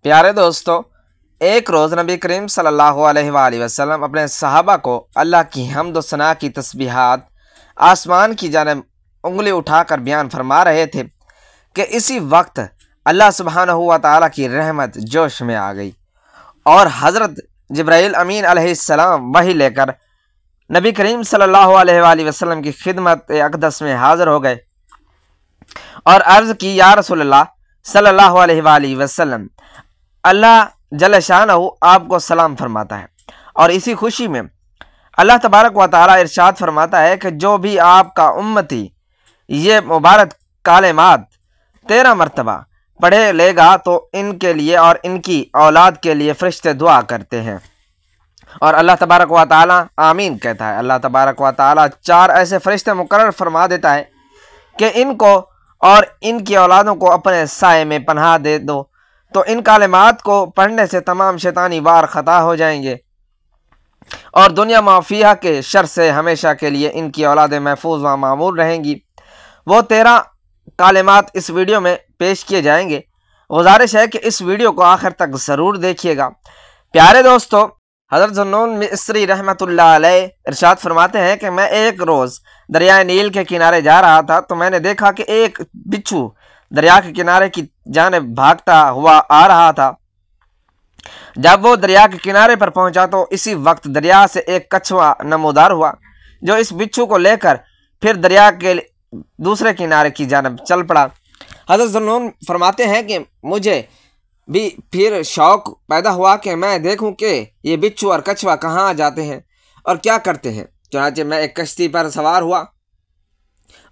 प्यारे दोस्तों, एक रोज़ नबी करीम सल्लल्लाहु अलैहि वसल्लम अपने सहाबा को अल्लाह की हम्द व सना की तस्बीहात आसमान की जानिब उंगली उठाकर बयान फरमा रहे थे कि इसी वक्त अल्लाह सुब्हानहू व तआला की रहमत जोश में आ गई और हज़रत जिब्राइल अमीन अलैहिस्सलाम वही लेकर नबी करीम सल्लल्लाहु अलैहि वसल्लम की खिदमत अक़दस में हाज़िर हो गए और अर्ज़ की, या रसूलल्लाह सल्लल्लाहु अलैहि वसल्लम, अल्लाह जल शानहू आपको सलाम फरमाता है। और इसी खुशी में अल्लाह तबारक व तआला इरशाद फरमाता है कि जो भी आपका उम्मती ये मुबारक कालिमात 13 मरतबा पढ़े लेगा तो इनके लिए और इनकी औलाद के लिए फ़रिश्ते दुआ करते हैं और अल्लाह तबारक व तआला आमीन कहता है। अल्लाह तबारक व तआला 4 ऐसे फ़रिश्ते मुकर्रर फरमा देता है कि इनको और इनकी औलादों को अपने साए में पनाह दे दो, तो इन कालिमात को पढ़ने से तमाम शैतानी वार ख़ता हो जाएंगे और दुनिया माफिया के शर से हमेशा के लिए इनकी औलादें महफूज व मामूर रहेंगी। वो 13 कालिमात इस वीडियो में पेश किए जाएंगे। गुजारिश है कि इस वीडियो को आखिर तक ज़रूर देखिएगा। प्यारे दोस्तों, हज़रत ज़ुन्नून मिस्री रहमतुल्लाह अलैह इरशाद फरमाते हैं कि मैं एक रोज़ दरियाए नील के किनारे जा रहा था तो मैंने देखा कि एक बिच्छू दरिया के किनारे की जानिब भागता हुआ आ रहा था। जब वो दरिया के किनारे पर पहुंचा तो इसी वक्त दरिया से एक कछुआ नमूदार हुआ जो इस बिच्छू को लेकर फिर दरिया के दूसरे किनारे की जानिब चल पड़ा। हज़रत ज़ुन्नून फरमाते हैं कि मुझे भी फिर शौक़ पैदा हुआ कि मैं देखूं कि ये बिच्छू और कछुआ कहाँ जाते हैं और क्या करते हैं। चुनांचे मैं एक कश्ती पर सवार हुआ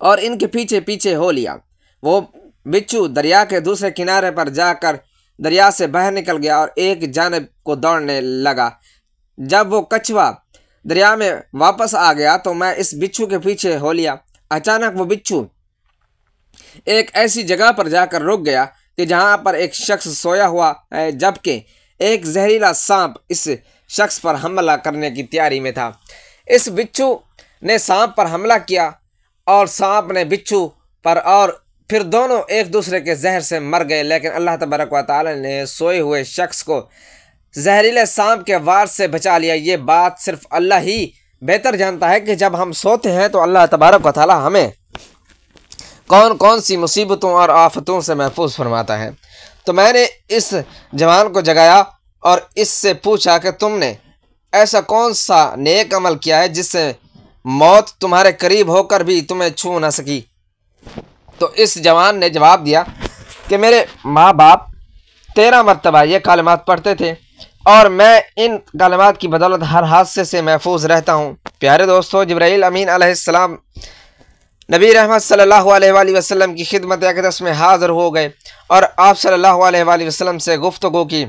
और इनके पीछे पीछे हो लिया। वो बिच्छू दरिया के दूसरे किनारे पर जाकर दरिया से बाहर निकल गया और एक जानिब को दौड़ने लगा। जब वो कछुआ दरिया में वापस आ गया तो मैं इस बिच्छू के पीछे हो लिया। अचानक वो बिच्छू एक ऐसी जगह पर जाकर रुक गया कि जहाँ पर एक शख्स सोया हुआ है, जबकि एक जहरीला सांप इस शख्स पर हमला करने की तैयारी में था। इस बिच्छू ने सांप पर हमला किया और सांप ने बिच्छू पर, और फिर दोनों एक दूसरे के जहर से मर गए। लेकिन अल्लाह तबारक व तआला ने सोए हुए शख्स को जहरीले सांप के वार से बचा लिया। ये बात सिर्फ अल्लाह ही बेहतर जानता है कि जब हम सोते हैं तो अल्लाह तबारक व तआला हमें कौन कौन सी मुसीबतों और आफतों से महफूज फरमाता है। तो मैंने इस जवान को जगाया और इससे पूछा कि तुमने ऐसा कौन सा नेक अमल किया है जिससे मौत तुम्हारे करीब होकर भी तुम्हें छू न सकी। तो इस जवान ने जवाब दिया कि मेरे माँ बाप 13 मरतबा ये कालिमात पढ़ते थे और मैं इन कालिमात की बदौलत हर हादसे से महफूज रहता हूँ। प्यारे दोस्तों, जिब्राइल अमीन अलैहिस्सलाम नबी रहमत सल्लल्लाहु अलैहि वसल्लम की खिदमत अक़दस में हाज़िर हो गए और आप सल्लल्लाहु अलैहि वसल्लम से गुफ्तगू की।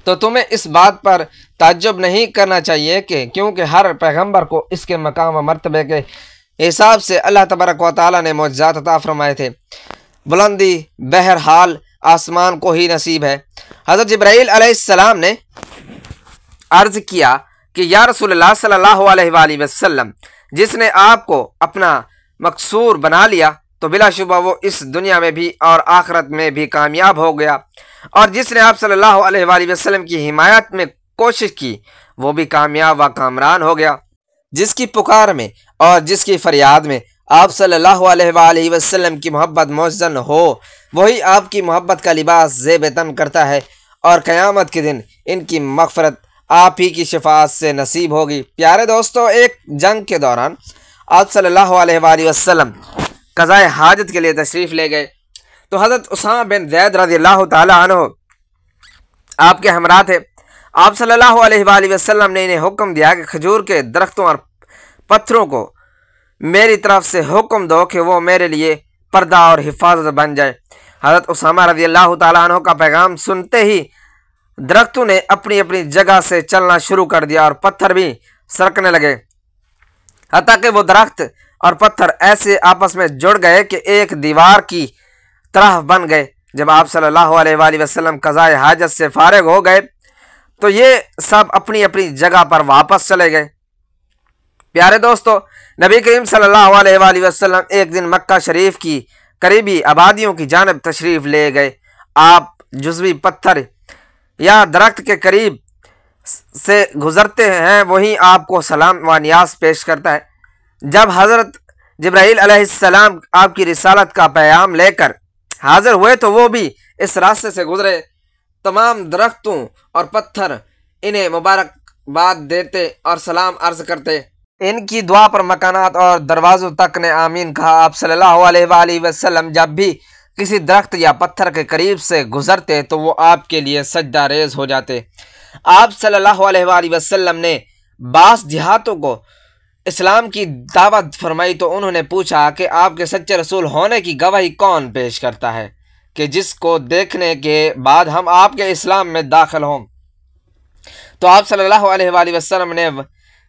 तो तुम्हें इस बात पर ताज्जुब नहीं करना चाहिए कि क्योंकि हर पैगंबर को इसके मकाम व मर्तबे के हिसाब से अल्लाह तबारक व तआला ने मौजज़ात अता फरमाए थे। बुलंदी बहरहाल आसमान को ही नसीब है। हज़रत जिब्राइल अलैहिस्सलाम ने अर्ज़ किया कि या रसूलल्लाह सल्लल्लाहु अलैहि वसल्लम, जिसने आपको अपना मकसूर बना लिया तो बिलाशुबा वो इस दुनिया में भी और आखिरत में भी कामयाब हो गया, और जिसने आप सल्लल्लाहु अलैहि वसल्लम की हिमायत में कोशिश की वो भी कामयाब व कामरान हो गया। जिसकी पुकार में और जिसकी फरियाद में आप सल्लल्लाहु अलैहि वसल्लम की मोहब्बत मौजन हो वही आपकी मोहब्बत का लिबास ज़ेब तन करता है और क़यामत के दिन इनकी मग़फ़िरत आप ही की शफ़ाअत से नसीब होगी। प्यारे दोस्तों, एक जंग के दौरान आप सल्लल्लाहु अलैहि वसल्लम क़ज़ाए हाजत के लिए तशरीफ़ ले गए तो हज़रत उसामा बिन ज़ैद रज़ियल्लाहु ताला अन्हु आपके हमरा थे। आप सल्लल्लाहु अलैहि वसल्लम ने इन्हें हुक्म दिया कि खजूर के दरख्तों और पत्थरों को मेरी तरफ से हुक्म दो कि वो मेरे लिए पर्दा और हिफाजत बन जाए। हज़रत उसामा रज़ियल्लाहु ताला अन्हु का पैगाम सुनते ही दरख्तों ने अपनी अपनी जगह से चलना शुरू कर दिया और पत्थर भी सरकने लगे, हत्ता कि वो दरख्त और पत्थर ऐसे आपस में जुड़ गए कि एक दीवार की तरह बन गए। जब आप सल्लल्लाहु अलैहि वसल्लम क़ज़ाए हाजत से फारिग हो गए तो ये सब अपनी अपनी जगह पर वापस चले गए। प्यारे दोस्तों, नबी करीम सल्लल्लाहु अलैहि वसल्लम एक दिन मक्का शरीफ की करीबी आबादियों की जानिब तशरीफ़ ले गए। आप जुज़वी पत्थर या दरख्त के करीब से गुज़रते हैं वही आपको सलाम व नियाज़ पेश करता है। जब हज़रत जिब्राईल अलैहिस्सलाम आपकी रिसालत का पैगाम लेकर हाज़िर हुए तो वो भी इस रास्ते से गुज़रे। तमाम दरख्तों और पत्थर इन्हें मुबारकबाद देते और सलाम अर्ज़ करते। इनकी दुआ पर मकानात और दरवाज़ों तक ने आमीन कहा। आप सल्लल्लाहु अलैहि वसल्लम जब भी किसी दरख्त या पत्थर के करीब से गुज़रते तो वो आपके लिए सजदा रेज़ हो जाते। आप सल्लल्लाहु अलैहि वसल्लम ने बास देहातों को इस्लाम की दावत फरमाई तो उन्होंने पूछा कि आपके सच्चे रसूल होने की गवाही कौन पेश करता है कि जिसको देखने के बाद हम आपके इस्लाम में दाखिल हों। तो आप सल्लल्लाहु अलैहि वसल्लम ने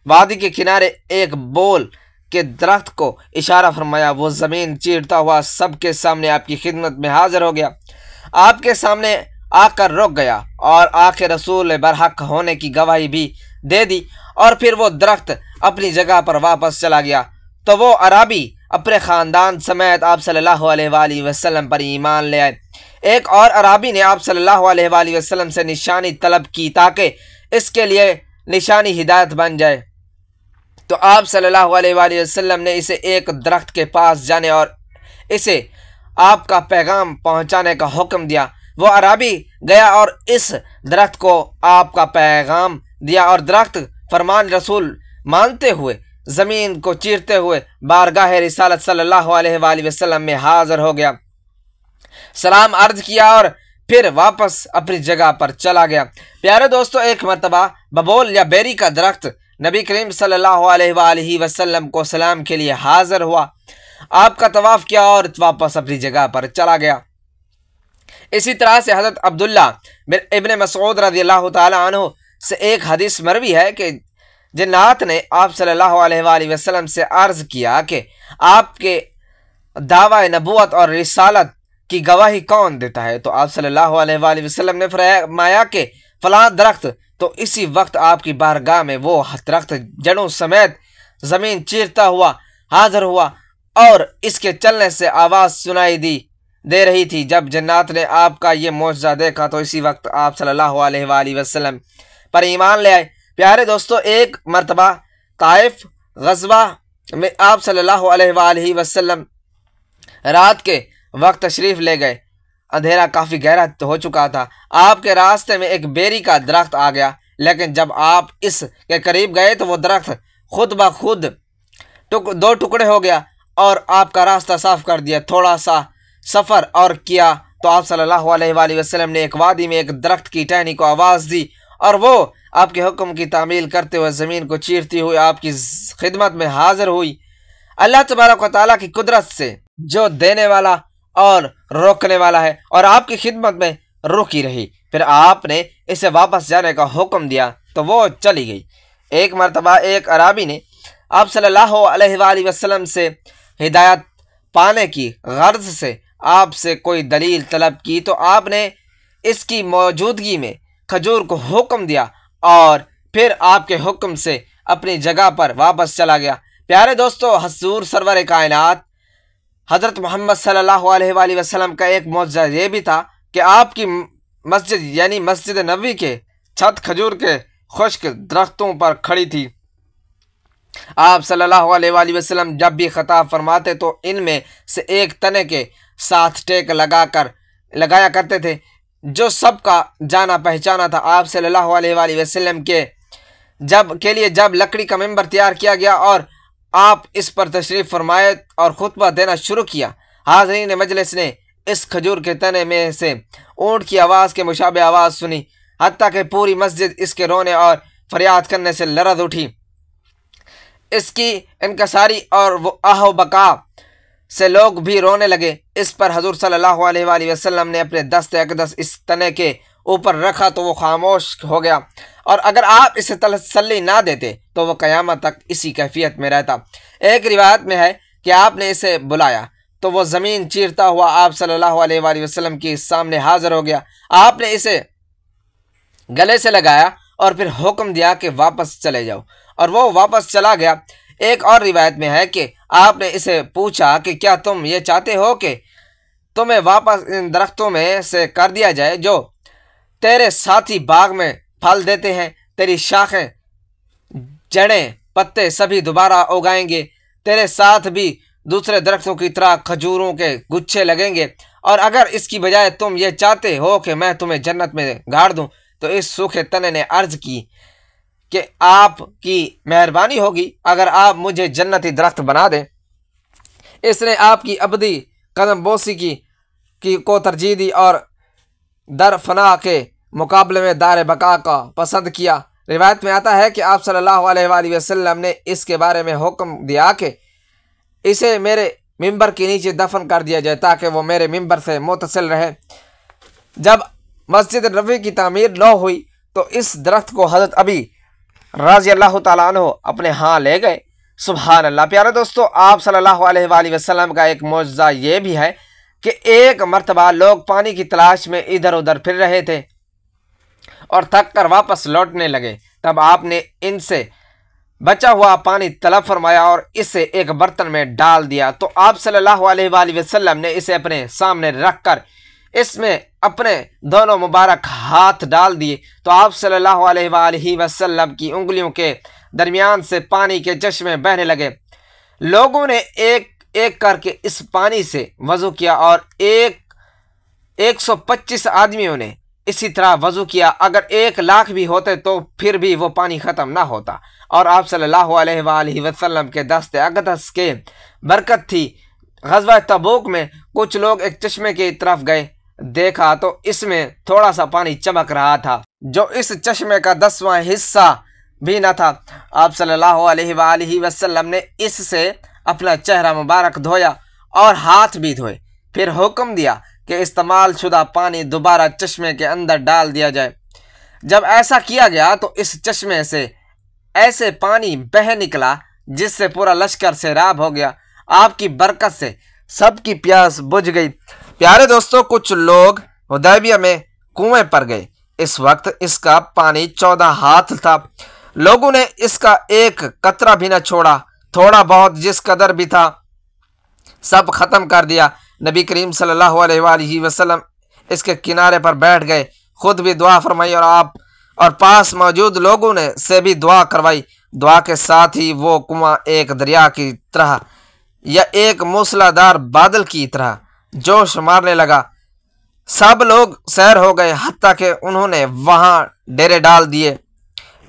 वादी के किनारे एक बोल के दरख्त को इशारा फरमाया। वो ज़मीन चीरता हुआ सबके सामने आपकी खिदमत में हाजिर हो गया, आपके सामने आकर रुक गया और आखिर रसूल बरहक होने की गवाही भी दे दी और फिर वो दरख्त अपनी जगह पर वापस चला गया। तो वो अराबी अपने ख़ानदान समेत आप सल्लल्लाहु अलैहि वसल्लम पर ईमान ले आए। एक और अराबी ने आप सल्लल्लाहु अलैहि वसल्लम से निशानी तलब की ताकि इसके लिए निशानी हिदायत बन जाए। तो आप सल्लल्लाहु अलैहि वसल्लम ने इसे एक दरख्त के पास जाने और इसे आपका पैगाम पहुंचाने का हुक्म दिया। वो अराबी गया और इस दरख्त को आपका पैगाम दिया और दरख्त फरमान रसूल मानते हुए ज़मीन को चीरते हुए बारगाह रिसालत सल्लल्लाहु अलैहि वसल्लम में हाजिर हो गया, सलाम अर्ज किया और फिर वापस अपनी जगह पर चला गया। प्यारे दोस्तों, एक मरतबा बबोल या बेरी का दरख्त नबी करीम सल्लल्लाहु अलैहि वसल्लम को सलाम के लिए हाजिर हुआ, आपका तवाफ़ किया और वापस अपनी जगह पर चला गया। इसी तरह से हज़रत अब्दुल्ला इब्न मसऊद रज़ियल्लाहु ताला अन्हु से एक हदीस मरवी है कि जिन्नात ने आप सल्लल्लाहु अलैहि वसल्लम से अर्ज़ किया कि आपके दावा नबूवत और रिसालत की गवाही कौन देता है। तो आप सल्लल्लाहु अलैहि वसल्लम ने फरमाया कि फ़लाँ दरख्त। तो इसी वक्त आपकी बारगाह में वो दरख्त जड़ों समेत ज़मीन चीरता हुआ हाजिर हुआ और इसके चलने से आवाज़ सुनाई दे रही थी। जब जन्नात ने आपका ये मौजज़ा देखा तो इसी वक्त आप सल्लल्लाहु अलैहि वसल्लम पर ईमान ले आए। प्यारे दोस्तों, एक मरतबा ताइफ ग़ज़वा में आप सल्लल्लाहु अलैहि वसल्लम रात के वक्त तशरीफ़ ले गए। अंधेरा काफ़ी गहरा हो चुका था। आपके रास्ते में एक बेरी का दरख्त आ गया, लेकिन जब आप इसके करीब गए तो वो दरख्त खुद ब खुद दो टुकड़े हो गया और आपका रास्ता साफ कर दिया। थोड़ा सा सफ़र और किया तो आप सल्लल्लाहु अलैहि वसल्लम ने एक वादी में एक दरख्त की टहनी को आवाज़ दी और वो आपके हुक्म की तामील करते हुए ज़मीन को चीरती हुई आपकी खिदमत में हाजिर हुई। अल्लाह तबारक व तआला की कुदरत से जो देने वाला और रोकने वाला है और आपकी खिदमत में रुकी रही। फिर आपने इसे वापस जाने का हुक्म दिया तो वो चली गई। एक मरतबा एक अराबी ने आप सल्लल्लाहु अलैहि वसल्लम से हिदायत पाने की गर्ज से आपसे कोई दलील तलब की तो आपने इसकी मौजूदगी में खजूर को हुक्म दिया और फिर आपके हुक्म से अपनी जगह पर वापस चला गया। प्यारे दोस्तों, हज़ूर सरवर कायनात हज़रत मोहम्मद सल्लल्लाहु अलैहि वसल्लम का एक मौजज़ा ये भी था कि आपकी मस्जिद यानी मस्जिद नबवी के छत खजूर के खुश्क दरख्तों पर खड़ी थी। आप सल्लल्लाहु अलैहि वसल्लम जब भी खताब फरमाते तो इनमें से एक तने के साथ टेक लगाया करते थे जो सबका जाना पहचाना था। आप सल्लल्लाहु अलैहि वसल्लम के लिए जब लकड़ी का मिंबर तैयार किया गया और आप इस पर तशरीफ़ फरमाए और खुतबा देना शुरू किया, हाज़रीन मजलिस ने इस खजूर के तने में से ऊँट की आवाज़ के मुशाबे आवाज़ सुनी, हत्ता कि पूरी मस्जिद इसके रोने और फरियाद करने से लरज़ उठी। इसकी इनकसारी और वो आहो बका से लोग भी रोने लगे। इस पर हज़ूर सल्लल्लाहु अलैहि वसल्लम ने अपने दस्त अक़दस इस तने के ऊपर रखा तो वो खामोश हो गया और अगर आप इसे तसल्ली ना देते तो वह क़यामत तक इसी कैफियत में रहता। एक रिवायत में है कि आपने इसे बुलाया तो वह ज़मीन चीरता हुआ आप सल्लल्लाहु अलैहि वसल्लम के सामने हाजिर हो गया। आपने इसे गले से लगाया और फिर हुक्म दिया कि वापस चले जाओ और वो वापस चला गया। एक और रिवायत में है कि आपने इसे पूछा कि क्या तुम ये चाहते हो कि तुम्हें वापस इन दरख्तों में से कर दिया जाए जो तेरे साथी बाग में फल देते हैं। तेरी शाखें, जड़ें, पत्ते सभी दोबारा उगाएंगे। तेरे साथ भी दूसरे दरख्तों की तरह खजूरों के गुच्छे लगेंगे। और अगर इसकी बजाय तुम ये चाहते हो कि मैं तुम्हें जन्नत में गाड़ दूं, तो इस सूखे तने ने अर्ज की कि आपकी मेहरबानी होगी अगर आप मुझे जन्नती दरख्त बना दें। इसने आपकी अबदी कदम बोसी की को तरजीह दी और दर फना के मुकाबले में दार बका का पसंद किया। रिवायत में आता है कि आप सल्लल्लाहु अलैहि वसल्लम ने इसके बारे में हुक्म दिया कि इसे मेरे मिंबर के नीचे दफन कर दिया जाए ताकि वो मेरे मिंबर से मुतसिल रहे। जब मस्जिद नबवी की तामीर न हुई तो इस दरख्त को हज़रत अबी रज़ी अल्लाह तआला अन्हु अपने यहाँ ले गए। सुभान अल्लाह। प्यारे दोस्तों, आप सल्लल्लाहु अलैहि वसल्लम का एक मौजज़ा ये भी है कि एक मरतबा लोग पानी की तलाश में इधर उधर फिर रहे थे और थक कर वापस लौटने लगे। तब आपने इनसे बचा हुआ पानी तलब फरमाया और इसे एक बर्तन में डाल दिया। तो आप सल्लल्लाहु अलैहि वसल्लम ने इसे अपने सामने रख कर इसमें अपने दोनों मुबारक हाथ डाल दिए। तो आप सल्लल्लाहु अलैहि वसल्लम की उंगलियों के दरमियान से पानी के चश्मे बहने लगे। लोगों ने एक एक करके इस पानी से वज़ू किया और 125 आदमियों ने इसी तरह वज़ू किया। अगर 1 लाख भी होते तो फिर भी वो पानी ख़त्म ना होता। और आप सल्लल्लाहु अलैहि वसल्लम के दस्ते अक़दस के बरकत थी। ग़ज़वा तबूक में कुछ लोग एक चश्मे की तरफ गए, देखा तो इसमें थोड़ा सा पानी चमक रहा था जो इस चश्मे का 10वां हिस्सा भी न था। आप सल्लल्लाहु अलैहि वसल्लम ने इससे अपना चेहरा मुबारक धोया और हाथ भी धोए। फिर हुक्म दिया कि इस्तेमाल शुदा पानी दोबारा चश्मे के अंदर डाल दिया जाए। जब ऐसा किया गया तो इस चश्मे से ऐसे पानी बह निकला जिससे पूरा लश्कर सैराब हो गया। आपकी बरकत से सबकी प्यास बुझ गई। प्यारे दोस्तों, कुछ लोग हुदैबिया में कुएं पर गए। इस वक्त इसका पानी 14 हाथ था। लोगों ने इसका एक कतरा भी न छोड़ा। थोड़ा बहुत जिस कदर भी था सब ख़त्म कर दिया। नबी करीम सल्लल्लाहु अलैहि वसल्लम इसके किनारे पर बैठ गए, खुद भी दुआ फरमाई और पास मौजूद लोगों ने से भी दुआ करवाई। दुआ के साथ ही वो कुआं एक दरिया की तरह या एक मूसलाधार बादल की तरह जोश मारने लगा। सब लोग सैर हो गए, हत्ता कि उन्होंने वहां डेरे डाल दिए।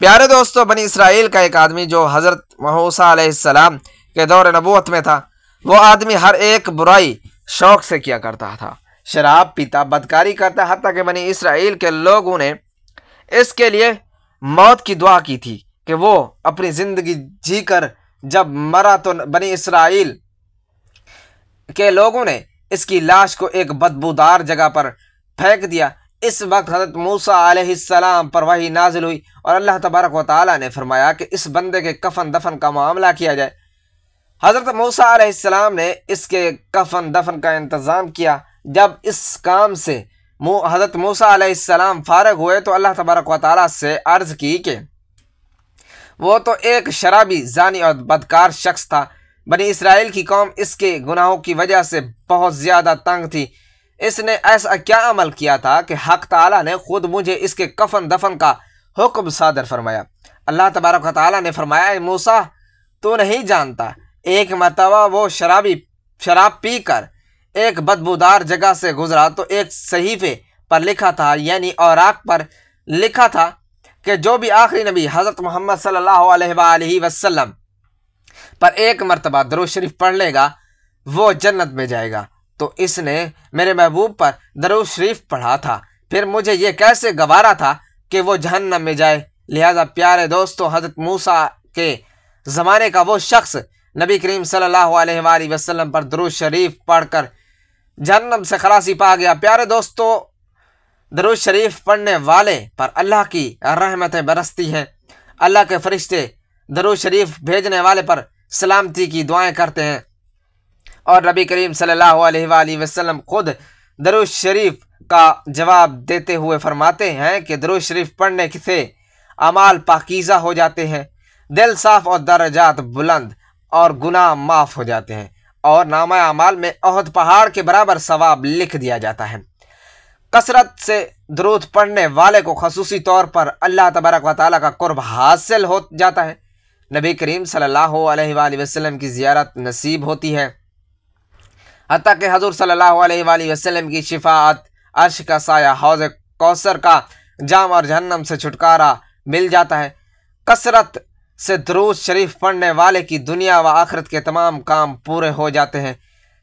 प्यारे दोस्तों, बनी इसराइल का एक आदमी जो हज़रत मूसा अलैहिस्सलाम के दौर नबूवत में था, वो आदमी हर एक बुराई शौक से किया करता था। शराब पीता, बदकारी करता, हत्ता कि बनी इसराइल के लोगों ने इसके लिए मौत की दुआ की थी कि वो अपनी ज़िंदगी जीकर जब मरा तो बनी इसराइल के लोगों ने इसकी लाश को एक बदबूदार जगह पर फेंक दिया। इस वक्त हज़रत मूसा अलैहिस्सलाम पर वही नाजिल हुई और अल्लाह तबारक व तआला ने फरमाया कि इस बंदे के कफन दफन का मामला किया जाए। हज़रत मूसा अलैहिस्सलाम ने इसके कफन दफन का इंतज़ाम किया। जब इस काम से हज़रत मूसा अलैहिस्सलाम फारग हुए तो अल्लाह तबारक व तआला से अर्ज़ की कि वो तो एक शराबी, जानी और बदकार शख्स था। बनी इसराइल की कौम इसके गुनाहों की वजह से बहुत ज़्यादा तंग थी। इसने ऐसा क्या अमल किया था कि हक़ ताला ने खुद मुझे इसके कफन दफन का हुक्म सादर फरमाया। अल्लाह तबारक व तआला ने फरमाया, मूसा तू नहीं जानता, एक मरतबा वो शराब पी कर एक बदबूदार जगह से गुजरा तो एक सहीफे पर लिखा था, यानी औराक पर लिखा था कि जो भी आखिरी नबी हज़रत मोहम्मद सल्लल्लाहु अलैहि वसल्लम पर एक मरतबा दरूद शरीफ पढ़ लेगा वो जन्नत में जाएगा। तो इसने मेरे महबूब पर दरूद शरीफ पढ़ा था, फिर मुझे ये कैसे गवारा था कि वो जहन्नम में जाए। लिहाजा प्यारे दोस्तों, हज़रत मूसा के ज़माने का वो शख्स नबी करीम सल्लल्लाहु अलैहि वसल्लम पर दरूद शरीफ पढ़कर जहन्नम से खलासी पा गया। प्यारे दोस्तों, दरूद शरीफ पढ़ने वाले पर अल्लाह की रहमतें बरसती हैं। अल्लाह के फरिश्ते दरूद शरीफ भेजने वाले पर सलामती की दुआएं करते हैं और नबी करीम सल्लल्लाहु अलैहि वसल्लम खुद दरूद शरीफ का जवाब देते हुए फरमाते हैं कि दरूद शरीफ पढ़ने से अमाल पाकीज़ा हो जाते हैं, दिल साफ़ और दर्जात बुलंद और गुनाह माफ़ हो जाते हैं। और नामा अमाल में ओहद पहाड़ के बराबर सवाब लिख दिया जाता है। कसरत से दुरूद पढ़ने वाले को खसूसी तौर पर अल्लाह तबारक व तआला का कुर्ब हासिल हो जाता है। नबी करीम सल्लल्लाहु अलैहि वसल्लम की ज़ियारत नसीब होती है। हत्ता कि हज़ूर सल्लल्लाहु अलैहि वसल्लम की शिफाअत, अर्श का साया, हौज़ कौसर का जाम और जहन्नम से छुटकारा मिल जाता है। कसरत से दुरूद शरीफ पढ़ने वाले की दुनिया व आखिरत के तमाम काम पूरे हो जाते हैं।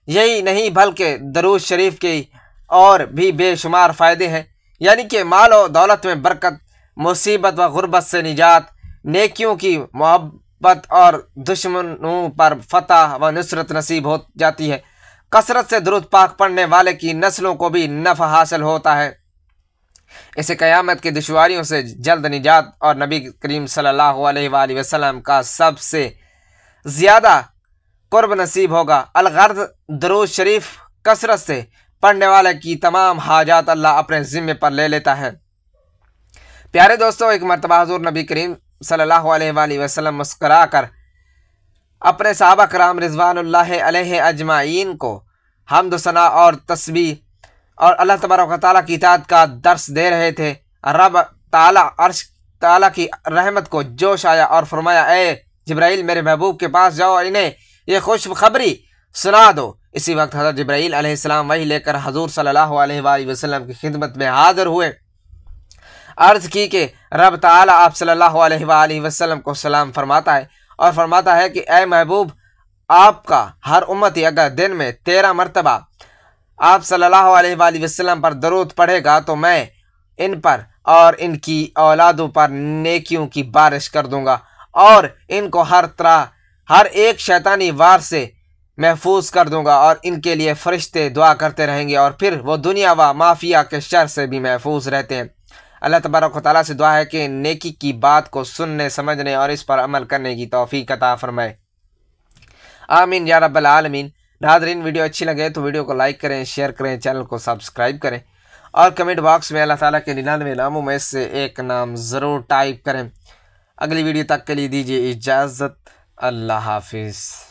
यही नहीं बल्कि दुरूद शरीफ के और भी बेशुमार फ़ायदे हैं, यानी कि माल और दौलत में बरकत, मुसीबत व गुर्बत से निजात, नेकियों की मोहब्बत और दुश्मनों पर फतह व नुसरत नसीब हो जाती है। कसरत से दुरूद पाक पढ़ने वाले की नस्लों को भी नफ़ा हासिल होता है। इसे क़यामत की दुश्वारियों से जल्द निजात और नबी करीम सल्लल्लाहु अलैहि वसल्लम का सबसे ज़्यादा कुर्ब नसीब होगा। अलगर्द दुरूद शरीफ कसरत से पढ़ने वाले की तमाम हाजात अल्लाह अपने ज़िम्मे पर ले लेता है। प्यारे दोस्तों, एक मरतबा हुज़ूर नबी करीम सल्लल्लाहु अलैहि वसल्लम मुस्कुरा कर अपने सहाबा कराम रिज़वानुल्लाहि अलैहि अजमाइन को हम्द सना और तस्बीह और अल्लाह तबारक व तआला की इताअत का दर्स दे रहे थे। रब ताला अर्श ताला की रहमत को जोश आया और फरमाया, ए जिब्राइल, मेरे महबूब के पास जाओ और इन्हें ये खुशखबरी सुना दो। इसी वक्त हज़रत जिब्राइल अलैहिस्सलाम वही लेकर हज़ूर सल्लल्लाहु अलैहि वसल्लम की खिदमत में हाज़िर हुए। अर्ज़ की कि रब ताला आप सल्लल्लाहु अलैहि वसल्लम को सलाम फरमाता है और फरमाता है कि ए महबूब, आपका हर उम्मती अगर दिन में 13 मरतबा आप सल्लल्लाहु अलैहि वसल्लम पर दरूद पढ़ेगा तो मैं इन पर और इनकी औलादों पर नेकियों की बारिश कर दूंगा और इनको हर एक शैतानी वार से महफूज कर दूंगा और इनके लिए फरिश्ते दुआ करते रहेंगे और फिर वो दुनिया व माफिया के शर से भी महफूज रहते हैं। अल्लाह तबारक व तआला से दुआ है कि नेकी की बात को सुनने, समझने और इस पर अमल करने की तौफीक अता फरमाए। आमीन या रब्बल आलमीन। नाज़रीन, वीडियो अच्छी लगे तो वीडियो को लाइक करें, शेयर करें, चैनल को सब्सक्राइब करें और कमेंट बॉक्स में अल्लाह ताला के 99 नामों में से एक नाम ज़रूर टाइप करें। अगली वीडियो तक के लिए दीजिए इजाज़त। अल्लाह हाफिज़।